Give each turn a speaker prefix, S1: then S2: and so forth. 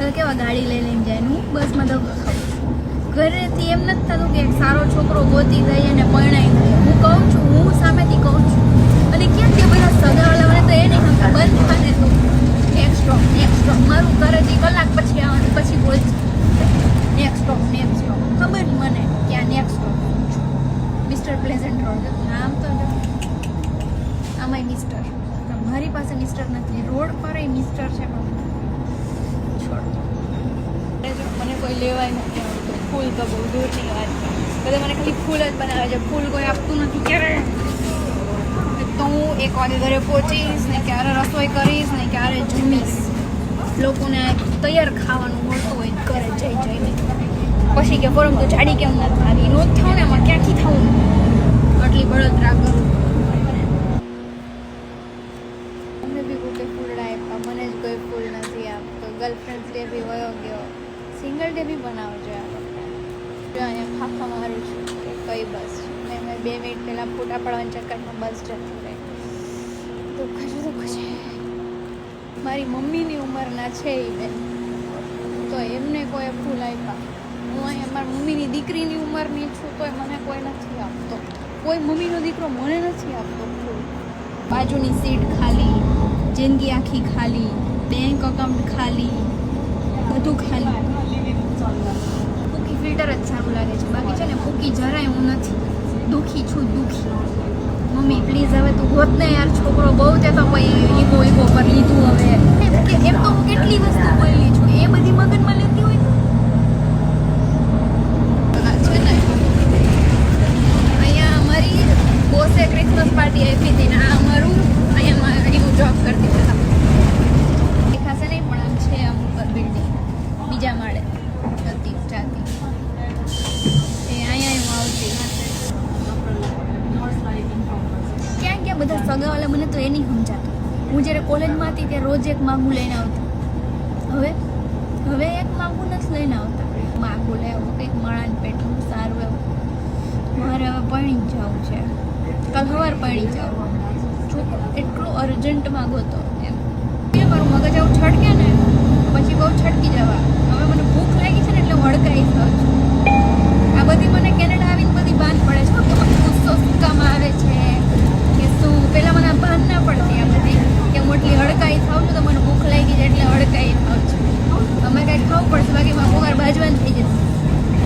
S1: બધા કેવા ગાડી લઈને જાય ને હું બસમાં ધક્કા ખાઉં છું. ઘરેથી એમ નથી થતું કે એક સારો છોકરો ગોતી જાય અને પરણાઈ જાય. હું કહું છું, હું સામેથી કહું છું. અને ક્યાં છે બધા સગાવાળાઓને તો એ નહીં ખબર બંધ થાને તો નેક્સ્ટ સ્ટોપ મારું ઘરેથી કલાક પછી આવવાનું પછી બોલશે નેક્સ્ટ સ્ટોપ ખબર નહીં મને ક્યાં next stop mister pleasant road નામ તો આમાંય મિસ્ટર મારી પાસે મિસ્ટર નથી રોડ પર એ મિસ્ટર છે પણ છોડ મને કોઈ લેવાય નથી આવતું ફૂલ તો બહુ દૂરની વાત છે બધા મને ખાલી ફૂલ જ બનાવે છે ફૂલ કોઈ આપતું નથી ક્યારે તો હું 1 વાગે ઘરે પહોંચીશ ને ક્યારે રસોઈ કરીશ ને ક્યારે જમીશ લોકોને તૈયાર ખાવાનું મળતું હોય ઘરે જઈને પછી કે પરમ તો જાડી કેમ નથી થાવી નો થાવ ને એમાં ક્યાંથી થવું આટલી બળતરા કરું મને બી કોઈ ફૂલ આપ્યા મને જ કોઈ ફૂલ નથી આપતો ગર્લફ્રેન્ડ ડે બી વયો ગયો સિંગલ ડે બી બનાવજો આ લોકો જો અહીંયા ફાફા મારું છું કે કઈ બસ છે મેં 2 મિનિટ પહેલાં ફોટા પાડવાના ચક્કરમાં બસ જતી રહી દુઃખ છે મારી મમ્મીની ઉંમરના છે એ બેન તો એમને કોઈ ફૂલ આપ્યા હું અહીંયા મારી મમ્મીની દીકરીની ઉંમરની છું તોય મને કોઈ નથી આપતો કોઈ મમ્મીનો દીકરો મને નથી આપતો ફૂલ બાજુની સીટ ખાલી જિંદગી આખી ખાલી બેંક અકાઉન્ટ ખાલી બધું ખાલી પૂકી ફિલ્ટર જ સારું લાગે છે બાકી છે ને પૂકી જરાય હું નથી દુઃખી છું મમ્મી પ્લીઝ હવે તું હોત ને યાર છોકરો બહુ તે તો પછી ઈગો પર લીધું હવે એમ તો હું કેટલી વસ્તુ બોલી છું એ બધી મગજમાં લેતી હોય છે ને અહીંયા અમારી બોસે ક્રિસમસ પાર્ટી આપી હતી ને આ અમારું અહીંયા હું જોબ કરતી હતા દેખાશે નહીં પણ આમ છે આમ ઉપર બિલ્ડિંગ બીજા માળે જતી જાતી એ અહીંયા હું આવતી ક્યાં બધા સગાવાલા મને તો એ નહીં સમજાતું હું જ્યારે કોલેજમાં હતી ત્યારે રોજ એક માગું લઈને આવતી હવે એક માગું નથી લઈને આવતા માગું લેવું કંઈક માળાને પેટનું સારું એવું મારે હવે પરણી જ જવું છે કાલ સવાર પરણી જવું છોકરો એટલો અર્જન્ટ માગો તો એમ મારું મગજ આવું છટકે ને પછી બહુ છટકી જવા હવે મને ભૂખ લાગી છે ને એટલે હું હડકાઈ થાઉં છું આ બધી મને કેનેડા આવીને બધી બાંધ પડે